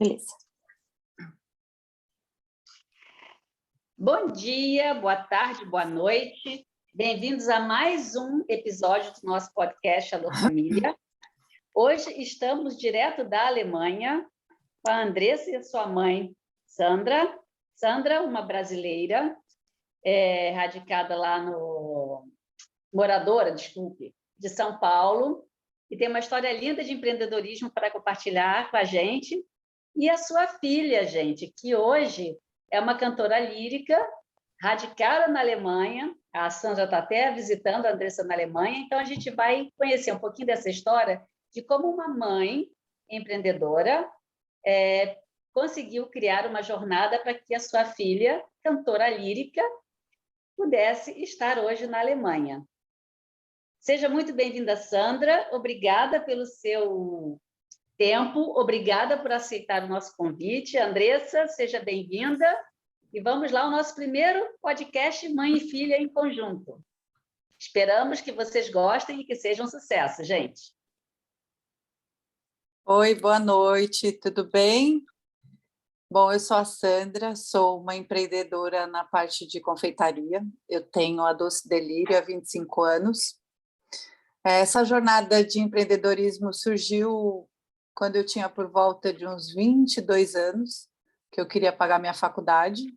Beleza. Bom dia, boa tarde, boa noite. Bem-vindos a mais um episódio do nosso podcast Alô Família. Hoje estamos direto da Alemanha com a Andressa e a sua mãe, Sandra. Sandra, uma brasileira, radicada lá moradora, desculpe, de São Paulo, e tem uma história linda de empreendedorismo para compartilhar com a gente. E a sua filha, gente, que hoje é uma cantora lírica, radicada na Alemanha. A Sandra está até visitando a Andressa na Alemanha, então a gente vai conhecer um pouquinho dessa história de como uma mãe empreendedora conseguiu criar uma jornada para que a sua filha, cantora lírica, pudesse estar hoje na Alemanha. Seja muito bem-vinda, Sandra. Obrigada pelo seu tempo, obrigada por aceitar o nosso convite. Andressa, seja bem-vinda. E vamos lá, o nosso primeiro podcast Mãe e Filha em Conjunto. Esperamos que vocês gostem e que seja um sucesso, gente. Oi, boa noite, tudo bem? Bom, eu sou a Sandra, sou uma empreendedora na parte de confeitaria. Eu tenho a Doce Delírio há 25 anos. Essa jornada de empreendedorismo surgiu quando eu tinha por volta de uns 22 anos, que eu queria pagar minha faculdade,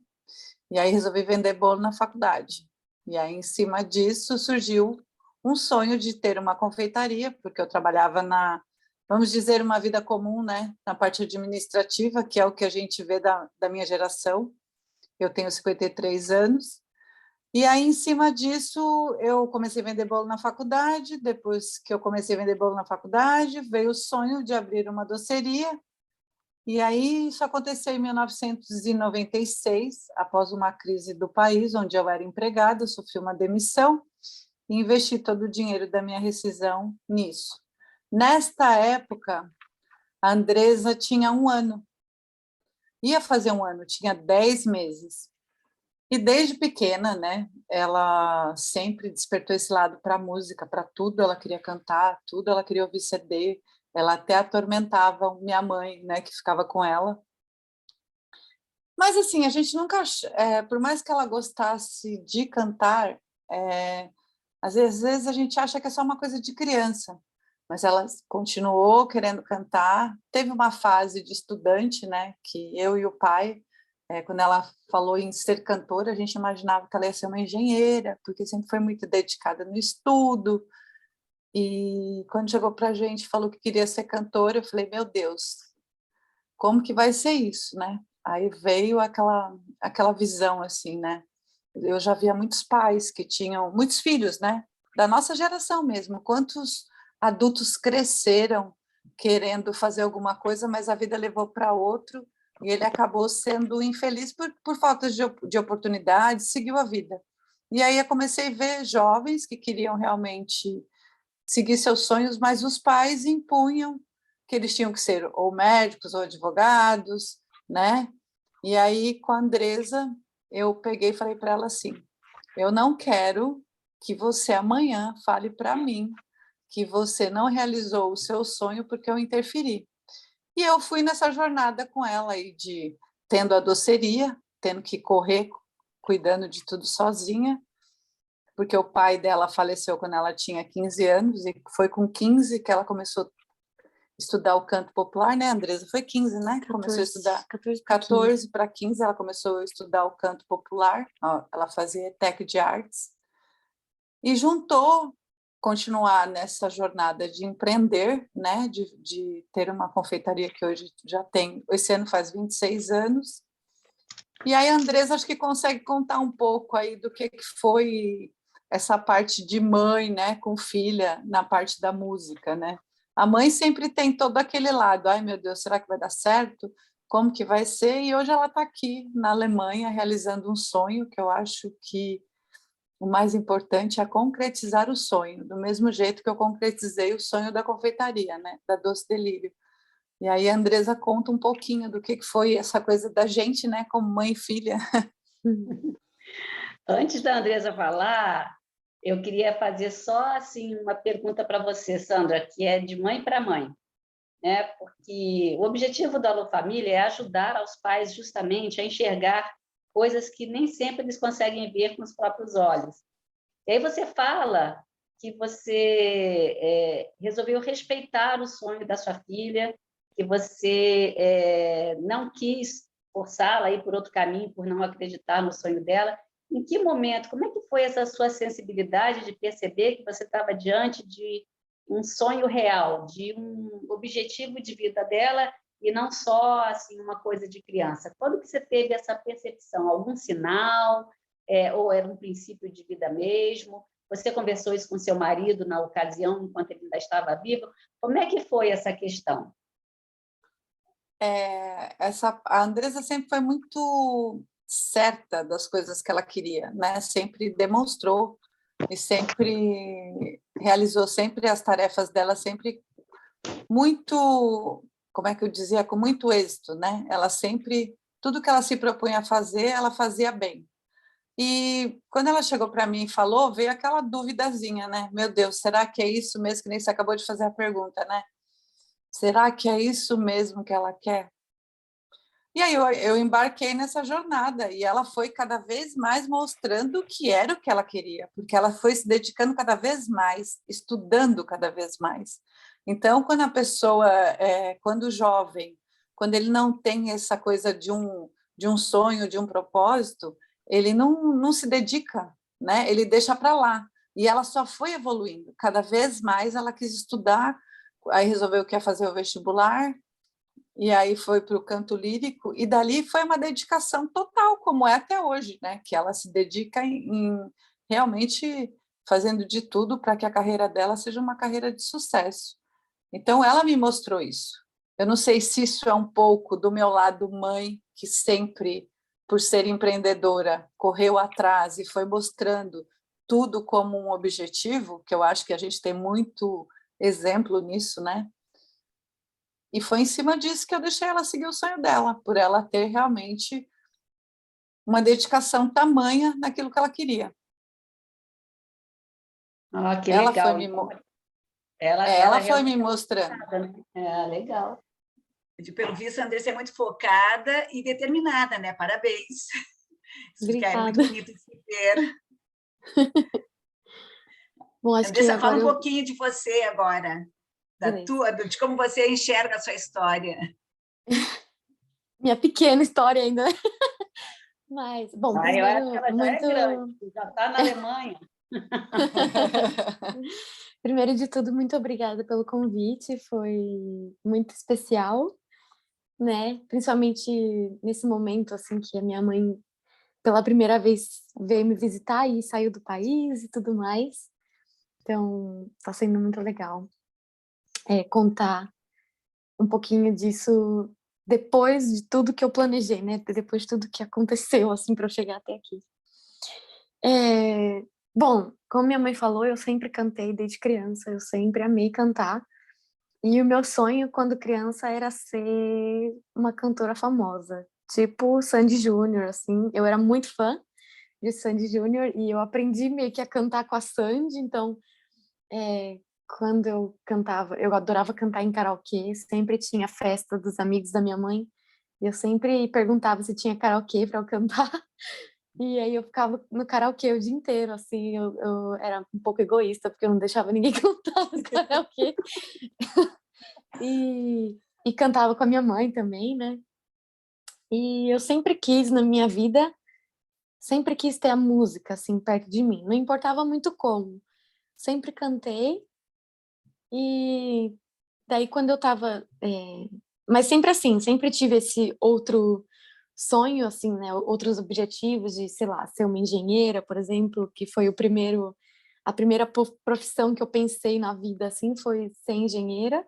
e aí resolvi vender bolo na faculdade. E aí, em cima disso, surgiu um sonho de ter uma confeitaria, porque eu trabalhava vamos dizer, uma vida comum, né? Na parte administrativa, que é o que a gente vê da minha geração. Eu tenho 53 anos. E aí, em cima disso, eu comecei a vender bolo na faculdade. Depois que eu comecei a vender bolo na faculdade, veio o sonho de abrir uma doceria. E aí, isso aconteceu em 1996, após uma crise do país, onde eu era empregada, sofri uma demissão e investi todo o dinheiro da minha rescisão nisso. Nesta época, a Andressa tinha 1 ano. Ia fazer 1 ano, tinha 10 meses. E desde pequena, né, ela sempre despertou esse lado para a música, para tudo ela queria cantar, tudo ela queria ouvir CD. Ela até atormentava minha mãe, né, que ficava com ela. Mas, assim, a gente nunca... por mais que ela gostasse de cantar, às vezes a gente acha que é só uma coisa de criança. Mas ela continuou querendo cantar. Teve uma fase de estudante, né, que eu e o pai, quando ela falou em ser cantora, a gente imaginava que ela ia ser uma engenheira, porque sempre foi muito dedicada no estudo. E quando chegou para a gente, falou que queria ser cantora, eu falei, meu Deus, como que vai ser isso, né? Aí veio aquela visão, assim, né? Eu já via muitos pais que tinham, muitos filhos, né? Da nossa geração mesmo, quantos adultos cresceram querendo fazer alguma coisa, mas a vida levou para outro, e ele acabou sendo infeliz por falta de oportunidade, seguiu a vida. E aí eu comecei a ver jovens que queriam realmente seguir seus sonhos, mas os pais impunham que eles tinham que ser ou médicos ou advogados, né? E aí, com a Andressa, eu peguei e falei para ela assim, eu não quero que você amanhã fale para mim que você não realizou o seu sonho porque eu interferi. E eu fui nessa jornada com ela aí tendo a doceria, tendo que correr, cuidando de tudo sozinha, porque o pai dela faleceu quando ela tinha 15 anos, e foi com 15 que ela começou a estudar o canto popular, né, Andressa? Foi 15, né? 14, começou a estudar 14 para 15, ela começou a estudar o canto popular, ela fazia ETEC de artes, e juntou continuar nessa jornada de empreender, né, de ter uma confeitaria que hoje já tem, esse ano faz 26 anos. E aí a Andressa acho que consegue contar um pouco aí do que foi essa parte de mãe, né, com filha, na parte da música, né? A mãe sempre tem todo aquele lado, ai meu Deus, será que vai dar certo? Como que vai ser? E hoje ela está aqui na Alemanha realizando um sonho que eu acho que o mais importante é concretizar o sonho, do mesmo jeito que eu concretizei o sonho da confeitaria, né, da Doce Delírio. E aí a Andressa conta um pouquinho do que foi essa coisa da gente, né, como mãe e filha. Antes da Andressa falar, eu queria fazer só assim uma pergunta para você, Sandra, que é de mãe para mãe. né? Porque o objetivo da Alô Família é ajudar aos pais justamente a enxergar coisas que nem sempre eles conseguem ver com os próprios olhos. E aí você fala que você resolveu respeitar o sonho da sua filha, que você não quis forçá-la a ir por outro caminho, por não acreditar no sonho dela. Em que momento, como é que foi essa sua sensibilidade de perceber que você estava diante de um sonho real, de um objetivo de vida dela e não só assim uma coisa de criança? Quando que você teve essa percepção? Algum sinal? Ou era um princípio de vida mesmo? Você conversou isso com seu marido na ocasião, enquanto ele ainda estava vivo? Como é que foi essa questão? A Andresa sempre foi muito certa das coisas que ela queria, né? Sempre demonstrou e sempre realizou sempre as tarefas dela, sempre muito, como é que eu dizia, com muito êxito, né? Ela sempre, tudo que ela se propunha a fazer, ela fazia bem. E quando ela chegou para mim e falou, veio aquela duvidazinha, né? Meu Deus, será que é isso mesmo? Que nem você acabou de fazer a pergunta, né? Será que é isso mesmo que ela quer? E aí eu embarquei nessa jornada e ela foi cada vez mais mostrando que era o que ela queria, porque ela foi se dedicando cada vez mais, estudando cada vez mais. Então, quando a pessoa, quando o jovem, quando ele não tem essa coisa de um sonho, de um propósito, ele não se dedica, né? Ele deixa para lá. E ela só foi evoluindo. Cada vez mais ela quis estudar, aí resolveu que ia fazer o vestibular, e aí foi para o canto lírico, e dali foi uma dedicação total, como é até hoje, né? Que ela se dedica em realmente fazendo de tudo para que a carreira dela seja uma carreira de sucesso. Então, ela me mostrou isso. Eu não sei se isso é um pouco do meu lado mãe, que sempre, por ser empreendedora, correu atrás e foi mostrando tudo como um objetivo, que eu acho que a gente tem muito exemplo nisso, né? E foi em cima disso que eu deixei ela seguir o sonho dela, por ela ter realmente uma dedicação tamanha naquilo que ela queria. Ah, que Ela foi legal. me, Então, mo- ela ela foi me realmente mostrando. é né? Legal. Pelo visto, a Andressa é muito focada e determinada, né? Parabéns. Isso é muito Obrigada. bonito de se ver. Bom, acho que Andressa, fala agora um eu... pouquinho de você agora, Beleza. de como você enxerga a sua história. Minha pequena história ainda. Mas, bom, Eu acho que primeiro, ela já é muito... grande, já está na Alemanha. Primeiro de tudo, muito obrigada pelo convite, foi muito especial, né? Principalmente nesse momento, assim, que a minha mãe, pela primeira vez, veio me visitar e saiu do país e tudo mais. Então, está sendo muito legal contar um pouquinho disso depois de tudo que eu planejei, né? Depois de tudo que aconteceu, assim, para eu chegar até aqui. Bom, como minha mãe falou, eu sempre cantei desde criança, eu sempre amei cantar. E o meu sonho, quando criança, era ser uma cantora famosa, tipo Sandy Júnior, assim. Eu era muito fã de Sandy Júnior e eu aprendi meio que a cantar com a Sandy, então quando eu cantava, eu adorava cantar em karaokê, sempre tinha festa dos amigos da minha mãe, e eu sempre perguntava se tinha karaokê para eu cantar, e aí eu ficava no karaokê o dia inteiro, assim, eu era um pouco egoísta, porque eu não deixava ninguém cantar no karaokê, e cantava com a minha mãe também, né? E eu sempre quis na minha vida, sempre quis ter a música, assim, perto de mim, não importava muito como, sempre cantei. E daí quando eu tava... Mas sempre assim, sempre tive esse outro sonho, assim, né? Outros objetivos de, sei lá, ser uma engenheira, por exemplo, que foi a primeira profissão que eu pensei na vida, assim, foi ser engenheira,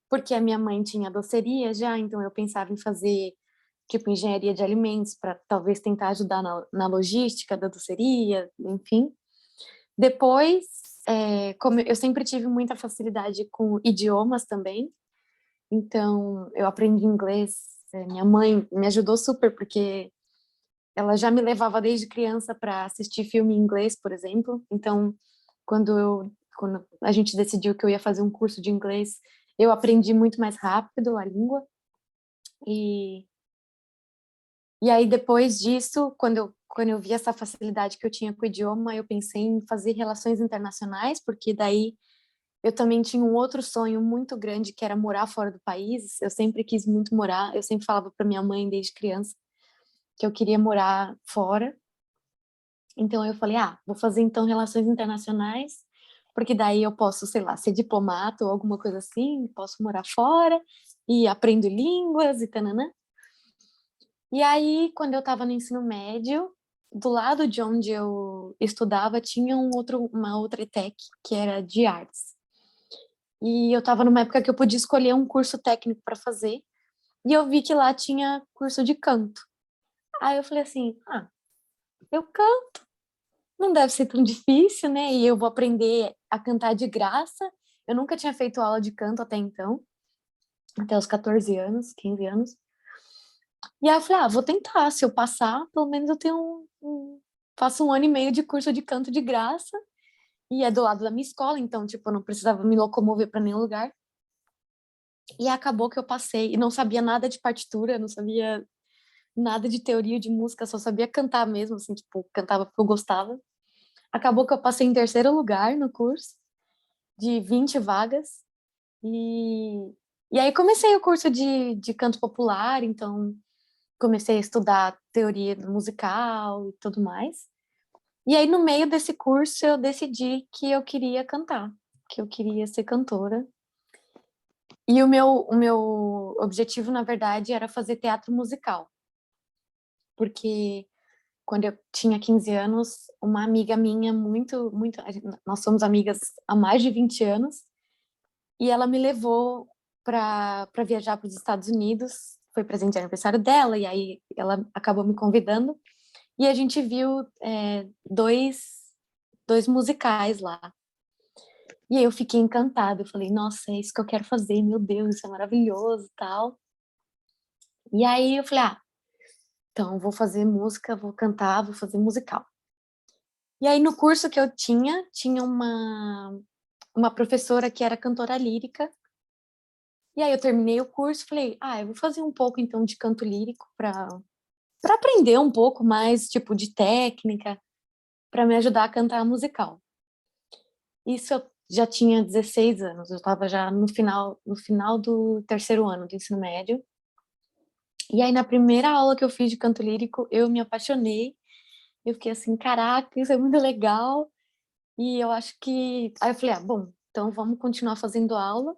porque a minha mãe tinha doceria já, então eu pensava em fazer, tipo, engenharia de alimentos para talvez tentar ajudar na logística da doceria, enfim. Depois, como eu sempre tive muita facilidade com idiomas também, então eu aprendi inglês. Minha mãe me ajudou super, porque ela já me levava desde criança para assistir filme em inglês, por exemplo. Então, quando a gente decidiu que eu ia fazer um curso de inglês, eu aprendi muito mais rápido a língua. E aí, depois disso, quando eu vi essa facilidade que eu tinha com o idioma, eu pensei em fazer relações internacionais, porque daí eu também tinha um outro sonho muito grande, que era morar fora do país. Eu sempre quis muito morar, eu sempre falava para minha mãe desde criança que eu queria morar fora. Então eu falei, vou fazer então relações internacionais, porque daí eu posso, sei lá, ser diplomata ou alguma coisa assim, posso morar fora e aprendo línguas e tananã. E aí, quando eu estava no ensino médio, do lado de onde eu estudava, tinha uma outra ETEC, que era de artes. E eu estava numa época que eu podia escolher um curso técnico para fazer, e eu vi que lá tinha curso de canto. Aí eu falei assim, eu canto, não deve ser tão difícil, né? E eu vou aprender a cantar de graça. Eu nunca tinha feito aula de canto até então, até os 14 anos, 15 anos. E aí eu falei, vou tentar, se eu passar, pelo menos eu tenho faço 1 ano e meio de curso de canto de graça, e é do lado da minha escola, então, tipo, eu não precisava me locomover para nenhum lugar. E acabou que eu passei, e não sabia nada de partitura, não sabia nada de teoria de música, só sabia cantar mesmo, assim, tipo, cantava porque eu gostava. Acabou que eu passei em 3º lugar no curso, de 20 vagas, e aí comecei o curso de canto popular, então comecei a estudar teoria musical e tudo mais. E aí, no meio desse curso, eu decidi que eu queria cantar, que eu queria ser cantora. E o meu objetivo, na verdade, era fazer teatro musical. Porque quando eu tinha 15 anos, uma amiga minha nós somos amigas há mais de 20 anos, e ela me levou para viajar para os Estados Unidos, foi presente de aniversário dela, e aí ela acabou me convidando, e a gente viu dois musicais lá. E aí eu fiquei encantada, eu falei, nossa, é isso que eu quero fazer, meu Deus, isso é maravilhoso e tal. E aí eu falei, então vou fazer música, vou cantar, vou fazer musical. E aí no curso que eu tinha uma professora que era cantora lírica. E aí eu terminei o curso, falei, eu vou fazer um pouco então de canto lírico para aprender um pouco mais, tipo, de técnica, para me ajudar a cantar musical. Isso eu já tinha 16 anos, eu estava já no final do 3º ano do ensino médio. E aí na primeira aula que eu fiz de canto lírico, eu me apaixonei. Eu fiquei assim, caraca, isso é muito legal. E eu acho que... Aí eu falei, bom, então vamos continuar fazendo aula.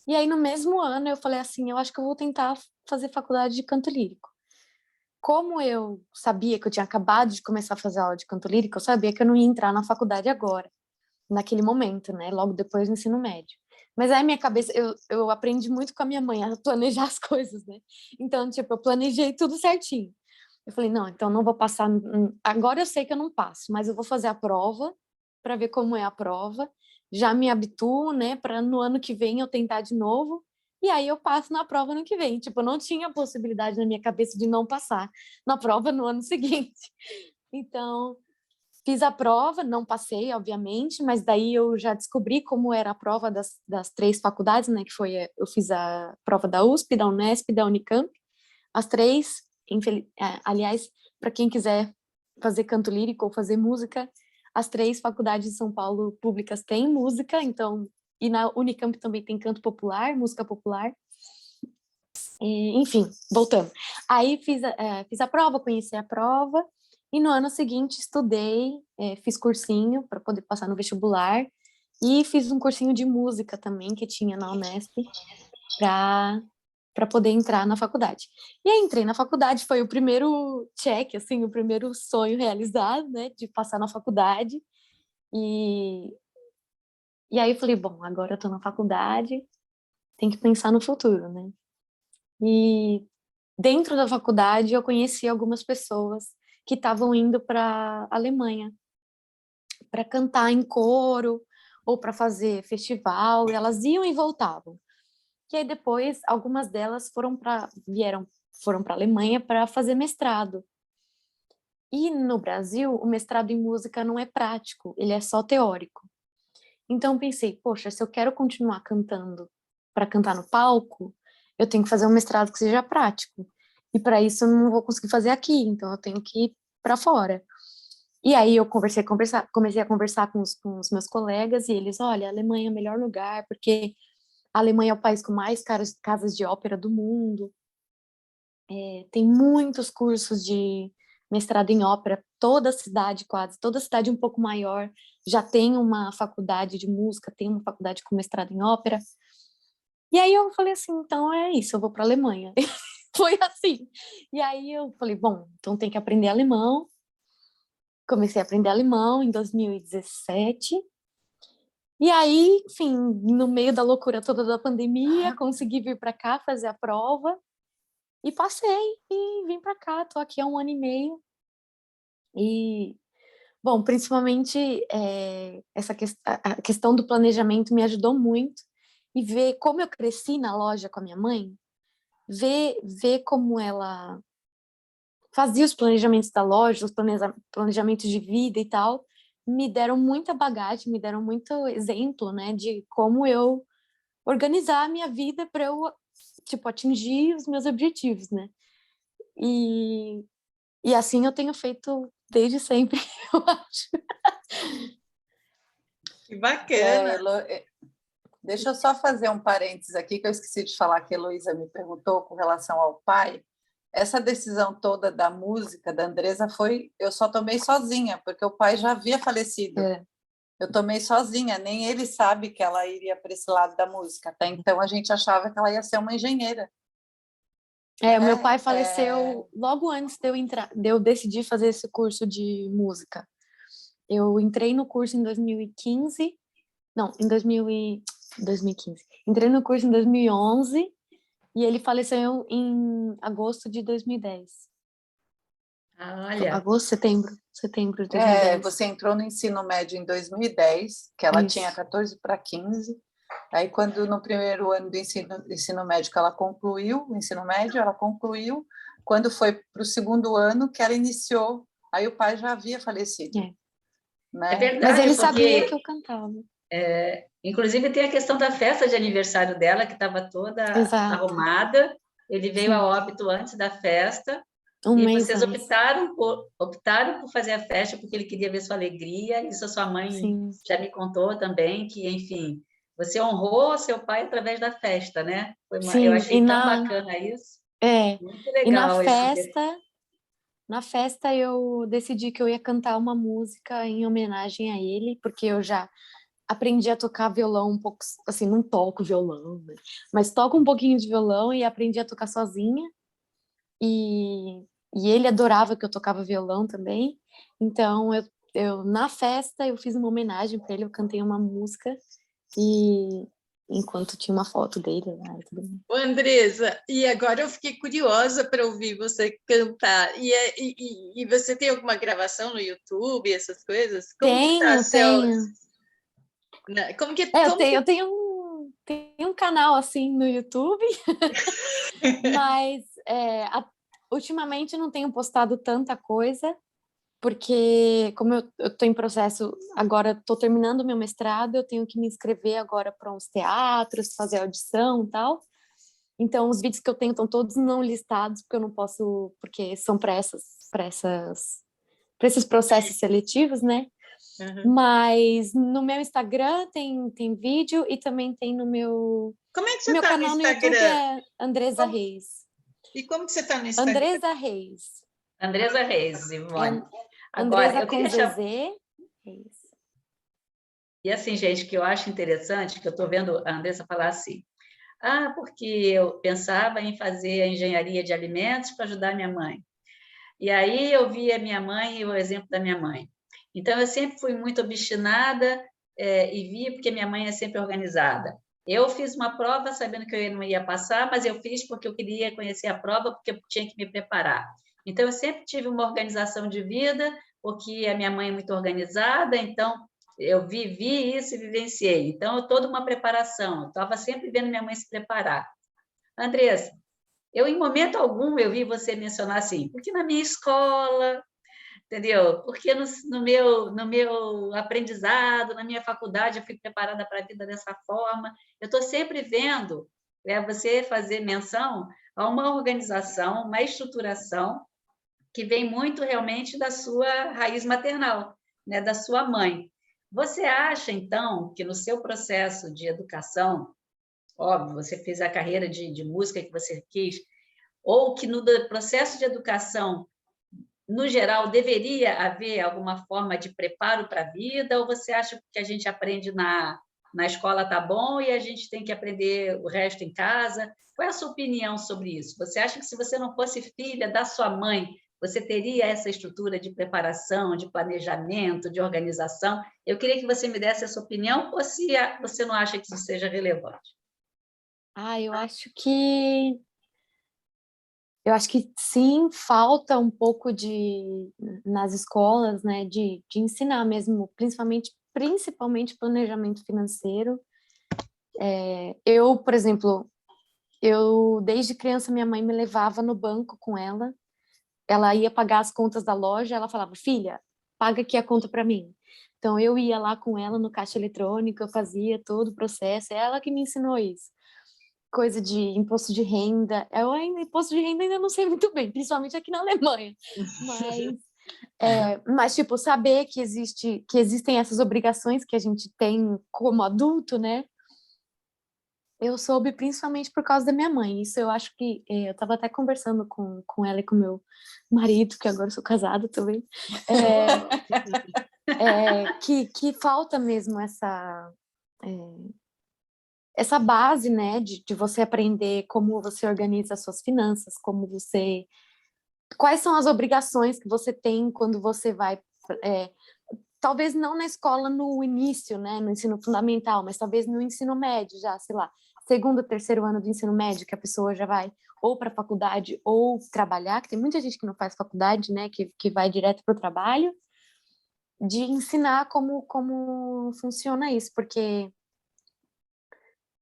E aí no mesmo ano eu falei assim, eu acho que eu vou tentar fazer faculdade de canto lírico. Como eu sabia que eu tinha acabado de começar a fazer aula de canto lírico, eu sabia que eu não ia entrar na faculdade agora, naquele momento, né? Logo depois do ensino médio. Mas aí minha cabeça, eu aprendi muito com a minha mãe a planejar as coisas, né? Então, tipo, eu planejei tudo certinho. Eu falei, não, então não vou passar. Agora eu sei que eu não passo, mas eu vou fazer a prova para ver como é a prova. Já me habituo, né? Para no ano que vem eu tentar de novo. E aí eu passo na prova no que vem. Tipo, eu não tinha possibilidade na minha cabeça de não passar na prova no ano seguinte. Então, fiz a prova, não passei, obviamente, mas daí eu já descobri como era a prova das 3 faculdades, né? Que foi, eu fiz a prova da USP, da Unesp, da Unicamp. As 3, aliás, para quem quiser fazer canto lírico ou fazer música, as 3 faculdades de São Paulo públicas têm música, então, e na Unicamp também tem canto popular, música popular. Enfim, voltando. Aí fiz a prova, conheci a prova, e no ano seguinte estudei, fiz cursinho para poder passar no vestibular, e fiz um cursinho de música também, que tinha na Unesp, para poder entrar na faculdade. E aí entrei na faculdade, foi o primeiro check, assim, o primeiro sonho realizado, né, de passar na faculdade. E aí eu falei, bom, agora eu tô na faculdade, tem que pensar no futuro, né? E dentro da faculdade eu conheci algumas pessoas que estavam indo para Alemanha para cantar em coro ou para fazer festival, e elas iam e voltavam. E aí depois algumas delas foram para a Alemanha para fazer mestrado. E no Brasil, o mestrado em música não é prático, ele é só teórico. Então eu pensei, poxa, se eu quero continuar cantando para cantar no palco, eu tenho que fazer um mestrado que seja prático. E para isso eu não vou conseguir fazer aqui, então eu tenho que ir para fora. E aí eu comecei a conversar com os meus colegas, e eles, olha, a Alemanha é o melhor lugar, porque a Alemanha é o país com mais casas de ópera do mundo. Tem muitos cursos de mestrado em ópera, toda cidade quase, toda cidade um pouco maior já tem uma faculdade de música, tem uma faculdade com mestrado em ópera. E aí eu falei assim, então é isso, eu vou para a Alemanha. Foi assim. E aí eu falei, bom, então tem que aprender alemão. Comecei a aprender alemão em 2017. E aí, enfim, no meio da loucura toda da pandemia, consegui vir para cá fazer a prova e passei e vim para cá. Tô aqui há 1 ano e meio. E, bom, principalmente a questão do planejamento me ajudou muito, e ver como eu cresci na loja com a minha mãe, ver como ela fazia os planejamentos da loja, os planejamentos de vida e tal, me deram muita bagagem, me deram muito exemplo, né, de como eu organizar a minha vida para eu, tipo, atingir os meus objetivos, né? E assim eu tenho feito desde sempre, eu acho. Que bacana! Deixa eu só fazer um parênteses aqui, que eu esqueci de falar, que a Heloísa me perguntou com relação ao pai. Essa decisão toda da música da Andresa eu só tomei sozinha, porque o pai já havia falecido. Eu tomei sozinha, nem ele sabe que ela iria para esse lado da música. Até então a gente achava que ela ia ser uma engenheira. O meu pai faleceu logo antes de eu decidir fazer esse curso de música. Eu entrei no curso em 2015. Não, em 2015. Entrei no curso em 2011 e ele faleceu em agosto de 2010. Olha. Agosto, setembro de 2010. Você entrou no ensino médio em 2010, que ela tinha 14 para 15. Aí, quando no primeiro ano do ensino médio que ela concluiu, o ensino médio, ela concluiu. Quando foi para o segundo ano que ela iniciou, aí o pai já havia falecido. Né? É verdade. Mas ele sabia que eu cantava. Inclusive, tem a questão da festa de aniversário dela, que estava toda arrumada. Ele veio a óbito antes da festa. E vocês optaram por fazer a festa porque ele queria ver sua alegria. Isso a sua mãe já me contou também, que, enfim, você honrou seu pai através da festa, né? Eu achei tão bacana isso. Muito legal. E na festa eu decidi que eu ia cantar uma música em homenagem a ele, porque eu já aprendi a tocar violão um pouco, assim, não toco violão, né? Mas toco um pouquinho de violão e aprendi a tocar sozinha. E ele adorava que eu tocava violão também. Então, eu na festa, eu fiz uma homenagem para ele, eu cantei uma música, e enquanto tinha uma foto dele lá e tudo mais. Andresa, e agora eu fiquei curiosa para ouvir você cantar. E você tem alguma gravação no YouTube, essas coisas? Tenho. Como que Eu tenho um canal assim no YouTube, mas ultimamente não tenho postado tanta coisa, porque como eu estou em processo, agora estou terminando meu mestrado, eu tenho que me inscrever agora para uns teatros, fazer audição e tal. Então, os vídeos que eu tenho estão todos não listados, porque eu não posso, porque são para esses processos seletivos, né? Uhum. Mas no meu Instagram tem vídeo, e também tem no meu... Como é que você está no Instagram? Meu canal no YouTube é Andresa Reis. E como que você está no Instagram? Andresa Reis. Andresa Reis, Ivone. Agora, Andresa com ZZ Reis. E assim, gente, que eu acho interessante, que eu estou vendo a Andresa falar assim, porque eu pensava em fazer a engenharia de alimentos para ajudar minha mãe. E aí eu vi a minha mãe e o exemplo da minha mãe. Então, eu sempre fui muito obstinada e vi porque minha mãe é sempre organizada. Eu fiz uma prova sabendo que eu não ia passar, mas eu fiz porque eu queria conhecer a prova, porque eu tinha que me preparar. Então, eu sempre tive uma organização de vida, porque a minha mãe é muito organizada, então eu vivi isso e vivenciei. Então, toda uma preparação. Eu estava sempre vendo minha mãe se preparar. Andresa, em momento algum, eu vi você mencionar assim, porque na minha escola, entendeu? Porque no meu aprendizado, na minha faculdade, eu fui preparada para a vida dessa forma. Eu estou sempre vendo você fazer menção a uma organização, uma estruturação que vem muito realmente da sua raiz maternal, né, da sua mãe. Você acha, então, que no seu processo de educação, óbvio, você fez a carreira de música que você quis, ou que no processo de educação, no geral, deveria haver alguma forma de preparo para a vida, ou você acha que a gente aprende na escola tá bom e a gente tem que aprender o resto em casa? Qual é a sua opinião sobre isso? Você acha que se você não fosse filha da sua mãe, você teria essa estrutura de preparação, de planejamento, de organização? Eu queria que você me desse essa opinião, ou se você não acha que isso seja relevante? Eu acho que sim, falta um pouco nas escolas, né, de ensinar mesmo, principalmente planejamento financeiro. Por exemplo, desde criança, minha mãe me levava no banco com ela ia pagar as contas da loja, ela falava, filha, paga aqui a conta para mim. Então, eu ia lá com ela no caixa eletrônico, eu fazia todo o processo, é ela que me ensinou isso. Coisa de imposto de renda, imposto de renda ainda não sei muito bem, principalmente aqui na Alemanha, mas tipo, saber que existem essas obrigações que a gente tem como adulto, né? Eu soube principalmente por causa da minha mãe. Isso eu acho que eu estava até conversando com ela e com meu marido, que agora eu sou casada também, que falta mesmo essa base, né, de você aprender como você organiza as suas finanças, quais são as obrigações que você tem quando você vai, talvez não na escola no início, né, no ensino fundamental, mas talvez no ensino médio já, sei lá, segundo, terceiro ano do ensino médio, que a pessoa já vai ou para a faculdade ou trabalhar, que tem muita gente que não faz faculdade, né, que vai direto para o trabalho, de ensinar como funciona isso, porque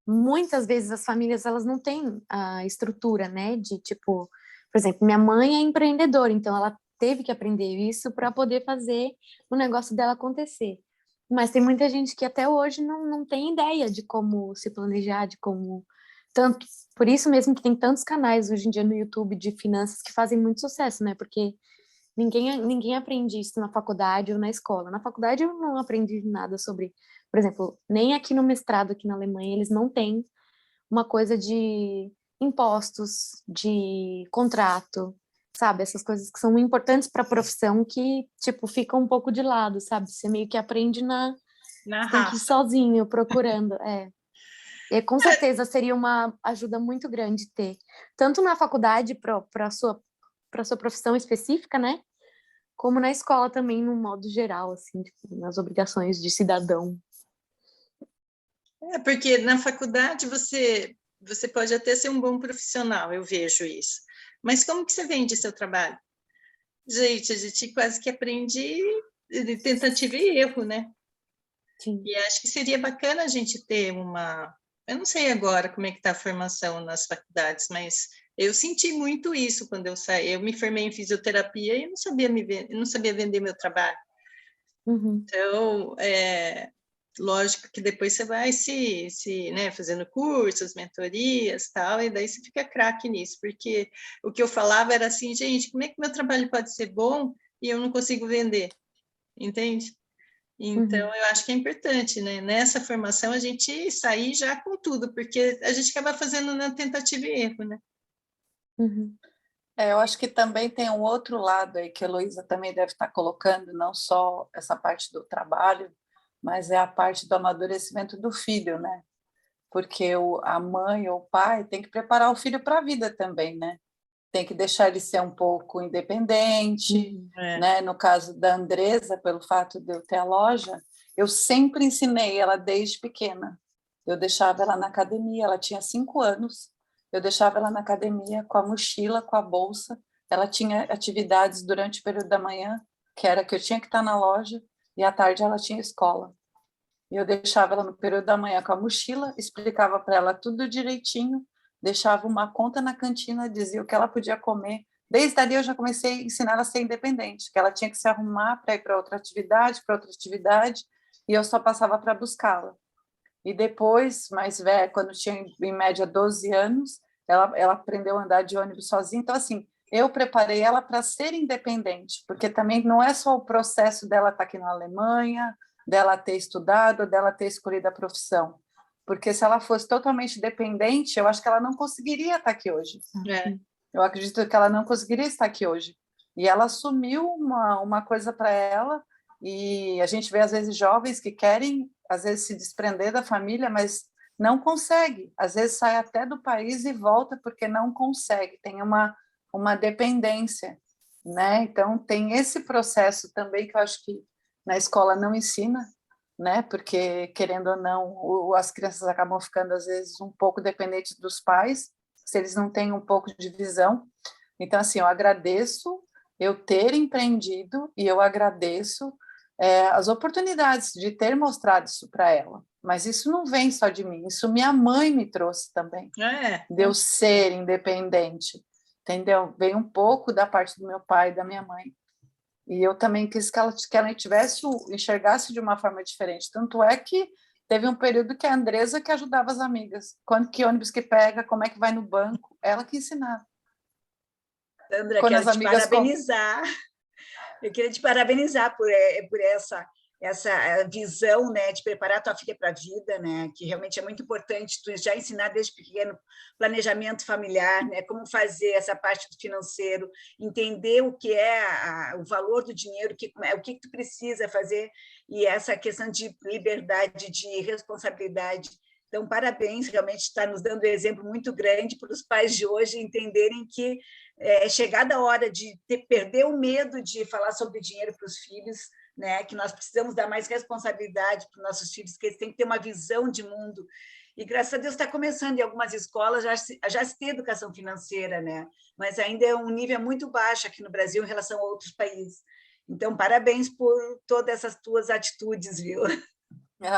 muitas vezes as famílias elas não têm a estrutura, né, de tipo, por exemplo, minha mãe é empreendedora, então ela teve que aprender isso para poder fazer o negócio dela acontecer. Mas tem muita gente que até hoje não tem ideia de como se planejar, de como tanto, por isso mesmo que tem tantos canais hoje em dia no YouTube de finanças que fazem muito sucesso, né? Porque ninguém aprende isso na faculdade ou na escola. Na faculdade eu não aprendi nada sobre, por exemplo, nem aqui no mestrado, aqui na Alemanha, eles não têm uma coisa de impostos, de contrato, sabe? Essas coisas que são importantes para a profissão que, tipo, ficam um pouco de lado, sabe? Você meio que aprende Na tem que ir raça. sozinho, procurando, E com certeza seria uma ajuda muito grande ter, tanto na faculdade para sua profissão específica, né? Como na escola também, no modo geral, assim, tipo, nas obrigações de cidadão. Porque na faculdade você pode até ser um bom profissional, eu vejo isso. Mas como que você vende seu trabalho? Gente, a gente quase que aprende de tentativa e erro, né? Sim. E acho que seria bacana a gente ter eu não sei agora como é que está a formação nas faculdades, mas eu senti muito isso quando eu saí. Eu me formei em fisioterapia e não sabia vender meu trabalho. Uhum. Então, lógico que depois você vai né, fazendo cursos, mentorias, tal, e daí você fica craque nisso, porque o que eu falava era assim, gente, como é que meu trabalho pode ser bom e eu não consigo vender? Entende? Então, eu acho que é importante, né? Nessa formação, a gente sair já com tudo, porque a gente acaba fazendo na tentativa e erro, né? Uhum. Eu acho que também tem um outro lado aí que a Heloísa também deve estar colocando, não só essa parte do trabalho, mas é a parte do amadurecimento do filho, né? Porque a mãe ou o pai tem que preparar o filho para a vida também, né? Tem que deixar ele ser um pouco independente, né? No caso da Andresa, pelo fato de eu ter a loja, eu sempre ensinei ela desde pequena. Eu deixava ela na academia, ela tinha 5 anos, eu deixava ela na academia com a mochila, com a bolsa, ela tinha atividades durante o período da manhã, que era que eu tinha que estar na loja, e à tarde ela tinha escola. E eu deixava ela no período da manhã com a mochila, explicava para ela tudo direitinho, deixava uma conta na cantina, dizia o que ela podia comer Desde ali eu já comecei a ensinar ela a ser independente, que ela tinha que se arrumar para ir para outra atividade, e eu só passava para buscá-la. E depois, mais velha, quando tinha em média 12 anos, ela aprendeu a andar de ônibus sozinha. Então, assim, eu preparei ela para ser independente, porque também não é só o processo dela estar aqui na Alemanha, dela ter estudado, dela ter escolhido a profissão. Porque se ela fosse totalmente dependente, eu acho que ela não conseguiria estar aqui hoje. Eu acredito que ela não conseguiria estar aqui hoje. E ela assumiu uma coisa para ela, e a gente vê, às vezes, jovens que querem, às vezes, se desprender da família, mas não consegue. Às vezes, sai até do país e volta porque não consegue. Tem uma dependência, né? Então, tem esse processo também que eu acho que na escola não ensina, né? Porque, querendo ou não, as crianças acabam ficando, às vezes, um pouco dependentes dos pais, se eles não têm um pouco de visão. Então, assim, eu agradeço eu ter empreendido e eu agradeço as oportunidades de ter mostrado isso para ela. Mas isso não vem só de mim, isso minha mãe me trouxe também, de eu ser independente, entendeu? Veio um pouco da parte do meu pai e da minha mãe. E eu também quis que ela enxergasse de uma forma diferente. Tanto é que teve um período que a Andresa que ajudava as amigas. Que ônibus que pega, como é que vai no banco, ela que ensinava. Sandra, quero te parabenizar. Eu queria te parabenizar por essa visão, né, de preparar a tua filha para a vida, né, que realmente é muito importante tu já ensinar desde pequeno planejamento familiar, né, como fazer essa parte do financeiro, entender o que é o valor do dinheiro, o que tu precisa fazer, e essa questão de liberdade, de responsabilidade. Então, parabéns, realmente está nos dando um exemplo muito grande para os pais de hoje entenderem que é chegada a hora de perder o medo de falar sobre dinheiro para os filhos, né? Que nós precisamos dar mais responsabilidade para os nossos filhos, que eles têm que ter uma visão de mundo. E, graças a Deus, está começando em algumas escolas já se tem educação financeira, né? Mas ainda é um nível muito baixo aqui no Brasil em relação a outros países. Então, parabéns por todas essas tuas atitudes, viu?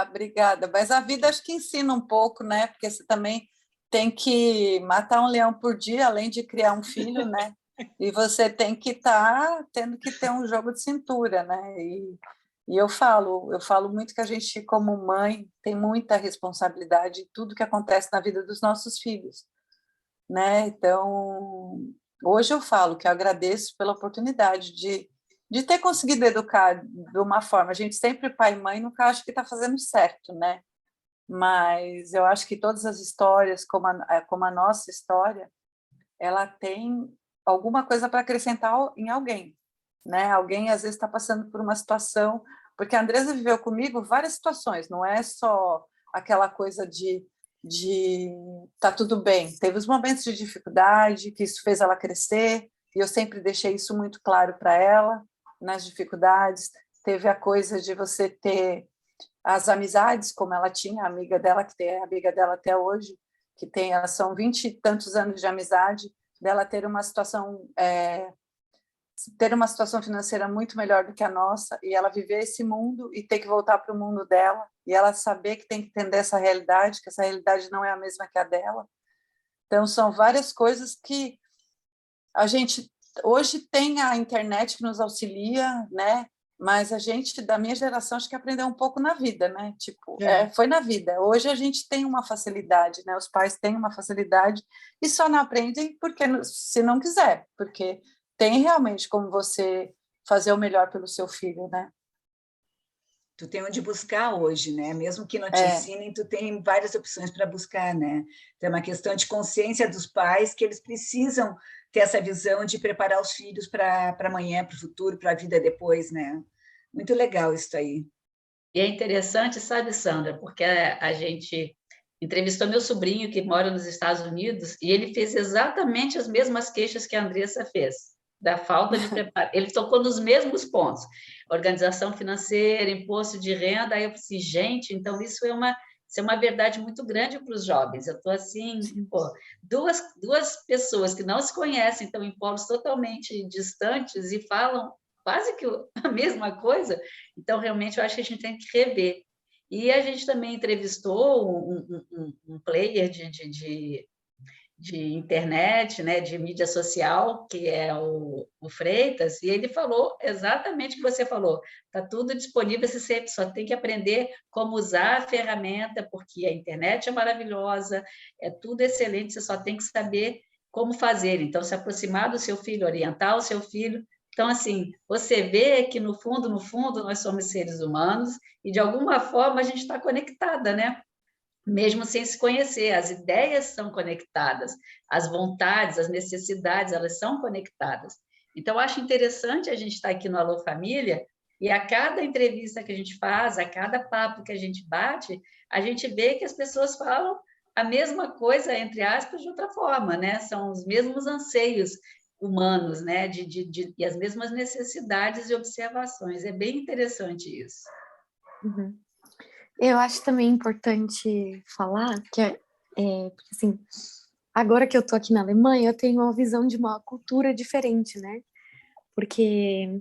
Obrigada. Mas a vida acho que ensina um pouco, né? Porque você também tem que matar um leão por dia, além de criar um filho, né? E você tem que estar tendo que ter um jogo de cintura, né? E eu falo muito que a gente, como mãe, tem muita responsabilidade em tudo que acontece na vida dos nossos filhos, né? Então, hoje eu falo que eu agradeço pela oportunidade de ter conseguido educar de uma forma. A gente sempre, pai e mãe, nunca acha que está fazendo certo, né? Mas eu acho que todas as histórias, como a nossa história, ela tem alguma coisa para acrescentar em alguém, né? Alguém, às vezes, está passando por uma situação... Porque a Andresa viveu comigo várias situações, não é só aquela coisa de tá tudo bem. Teve os momentos de dificuldade, que isso fez ela crescer, e eu sempre deixei isso muito claro para ela, nas dificuldades. Teve a coisa de você ter as amizades, como ela tinha, a amiga dela, que é amiga dela até hoje, são 20 e tantos anos de amizade, dela ter uma situação financeira muito melhor do que a nossa, e ela viver esse mundo e ter que voltar para o mundo dela, e ela saber que tem que entender essa realidade, que essa realidade não é a mesma que a dela. Então, são várias coisas que a gente... Hoje tem a internet que nos auxilia, né? Mas a gente, da minha geração, acho que aprendeu um pouco na vida, né? Tipo, foi na vida. Hoje a gente tem uma facilidade, né? Os pais têm uma facilidade e só não aprendem porque se não quiser, porque tem realmente como você fazer o melhor pelo seu filho, né? Tu tem onde buscar hoje, né? Mesmo que não te ensinem, tu tem várias opções para buscar, né? Então, é uma questão de consciência dos pais que eles precisam ter essa visão de preparar os filhos para amanhã, para o futuro, para a vida depois, né? Muito legal isso aí. E é interessante, sabe, Sandra, porque a gente entrevistou meu sobrinho que mora nos Estados Unidos e ele fez exatamente as mesmas queixas que a Andressa fez, da falta de preparo. Ele tocou nos mesmos pontos, organização financeira, imposto de renda. Aí eu pensei, gente, então isso é uma verdade muito grande para os jovens. Eu estou assim, pô, duas pessoas que não se conhecem, estão em polos totalmente distantes e falam quase que a mesma coisa. Então, realmente, eu acho que a gente tem que rever. E a gente também entrevistou um player internet, né, de mídia social, que é o Freitas, e ele falou exatamente o que você falou. Está tudo disponível, você só tem que aprender como usar a ferramenta, porque a internet é maravilhosa, é tudo excelente, você só tem que saber como fazer. Então, se aproximar do seu filho, orientar o seu filho. Então, assim, você vê que, no fundo, nós somos seres humanos e, de alguma forma, a gente está conectada, né? Mesmo sem se conhecer, as ideias são conectadas, as vontades, as necessidades, elas são conectadas. Então, acho interessante a gente estar aqui no Alô Família e a cada entrevista que a gente faz, a cada papo que a gente bate, a gente vê que as pessoas falam a mesma coisa, entre aspas, de outra forma, né? São os mesmos anseios humanos, né? E as mesmas necessidades e observações. É bem interessante isso. Uhum. Eu acho também importante falar que, porque, assim, agora que eu tô aqui na Alemanha, eu tenho uma visão de uma cultura diferente, né? Porque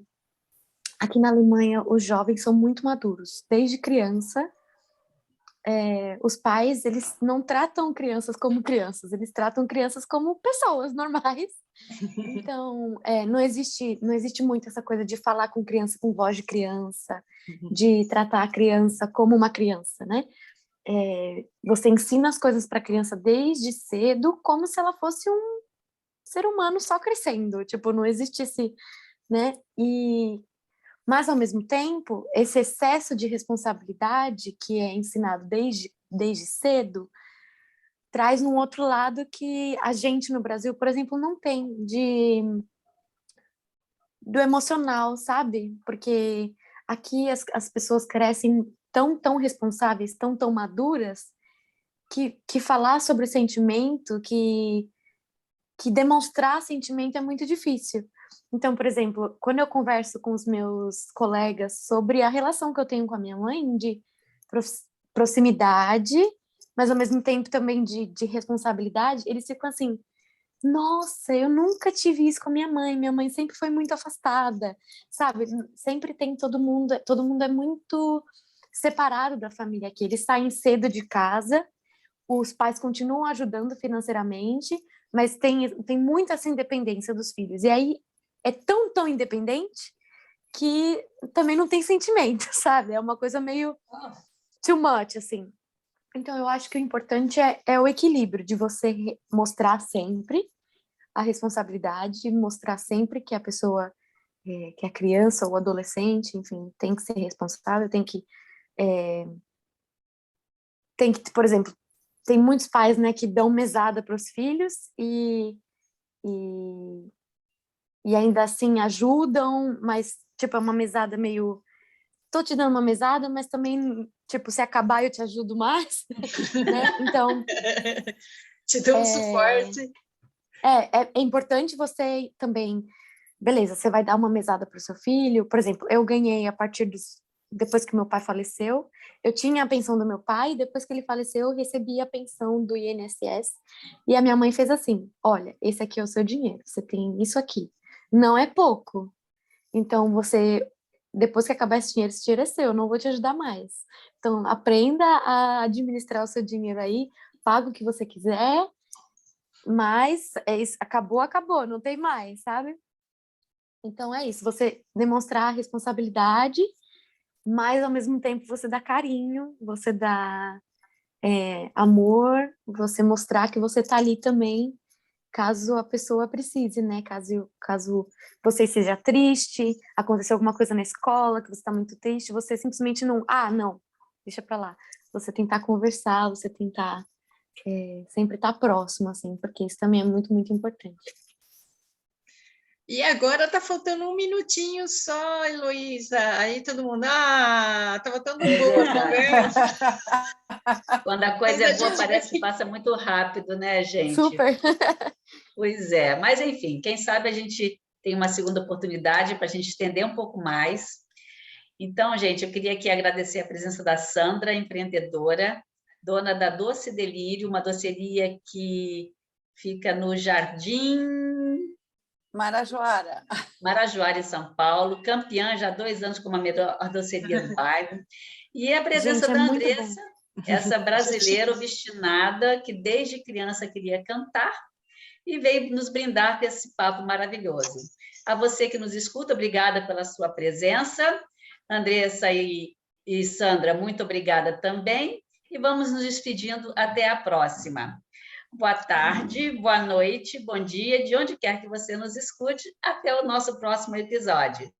aqui na Alemanha os jovens são muito maduros. Desde criança, os pais, eles não tratam crianças, eles tratam crianças como pessoas normais. Então, não existe muito essa coisa de falar com criança com voz de criança, de tratar a criança como uma criança, né? Você ensina as coisas para a criança desde cedo como se ela fosse um ser humano só crescendo, tipo, não existisse, né? Mas, ao mesmo tempo, esse excesso de responsabilidade que é ensinado desde cedo traz um outro lado que a gente no Brasil, por exemplo, não tem do emocional, sabe? Porque aqui as pessoas crescem tão responsáveis, tão maduras, que falar sobre sentimento, que demonstrar sentimento é muito difícil. Então, por exemplo, quando eu converso com os meus colegas sobre a relação que eu tenho com a minha mãe, de proximidade, mas ao mesmo tempo também de responsabilidade, eles ficam assim: nossa, eu nunca tive isso com a minha mãe sempre foi muito afastada, sabe? Sempre tem todo mundo é muito separado da família aqui, eles saem cedo de casa, os pais continuam ajudando financeiramente, mas tem muita essa independência dos filhos, e aí é tão independente que também não tem sentimento, sabe? É uma coisa meio too much, assim. Então, eu acho que o importante é o equilíbrio de você mostrar sempre a responsabilidade, mostrar sempre que a pessoa, que a criança ou adolescente, enfim, tem que ser responsável, tem que, por exemplo, tem muitos pais, né, que dão mesada para os filhos e ainda assim ajudam, mas, tipo, é uma mesada meio... Tô te dando uma mesada, mas também, tipo, se acabar eu te ajudo mais, né? Então... Te dou um suporte. É importante você também... Beleza, você vai dar uma mesada para o seu filho. Por exemplo, eu ganhei depois que meu pai faleceu, eu tinha a pensão do meu pai, e depois que ele faleceu, eu recebi a pensão do INSS, e a minha mãe fez assim: olha, esse aqui é o seu dinheiro, você tem isso aqui. Não é pouco. Então, depois que acabar esse dinheiro é seu, eu não vou te ajudar mais. Então, aprenda a administrar o seu dinheiro aí, paga o que você quiser, mas acabou, não tem mais, sabe? Então, é isso, você demonstrar a responsabilidade, mas, ao mesmo tempo, você dá carinho, você dá amor, você mostrar que você tá ali também, caso a pessoa precise, né? Caso você esteja triste, aconteceu alguma coisa na escola, que você está muito triste, você simplesmente não, deixa para lá. Você tentar conversar, você tentar sempre estar próximo, assim, porque isso também é muito, muito importante. E agora tá faltando um minutinho só, Heloísa. Aí todo mundo, tá faltando um pouco a conversa. Quando a coisa é boa, parece que passa muito rápido, né, gente? Super! Pois é, mas enfim, quem sabe a gente tem uma segunda oportunidade para a gente estender um pouco mais. Então, gente, eu queria aqui agradecer a presença da Sandra, empreendedora, dona da Doce Delírio, uma doceria que fica no Jardim Marajoara, em São Paulo, campeã já há 2 anos como a melhor doceria do bairro. E a presença da Andressa, essa brasileira obstinada que desde criança queria cantar e veio nos brindar com esse papo maravilhoso. A você que nos escuta, obrigada pela sua presença. Andressa e Sandra, muito obrigada também. E vamos nos despedindo até a próxima. Boa tarde, boa noite, bom dia, de onde quer que você nos escute. Até o nosso próximo episódio.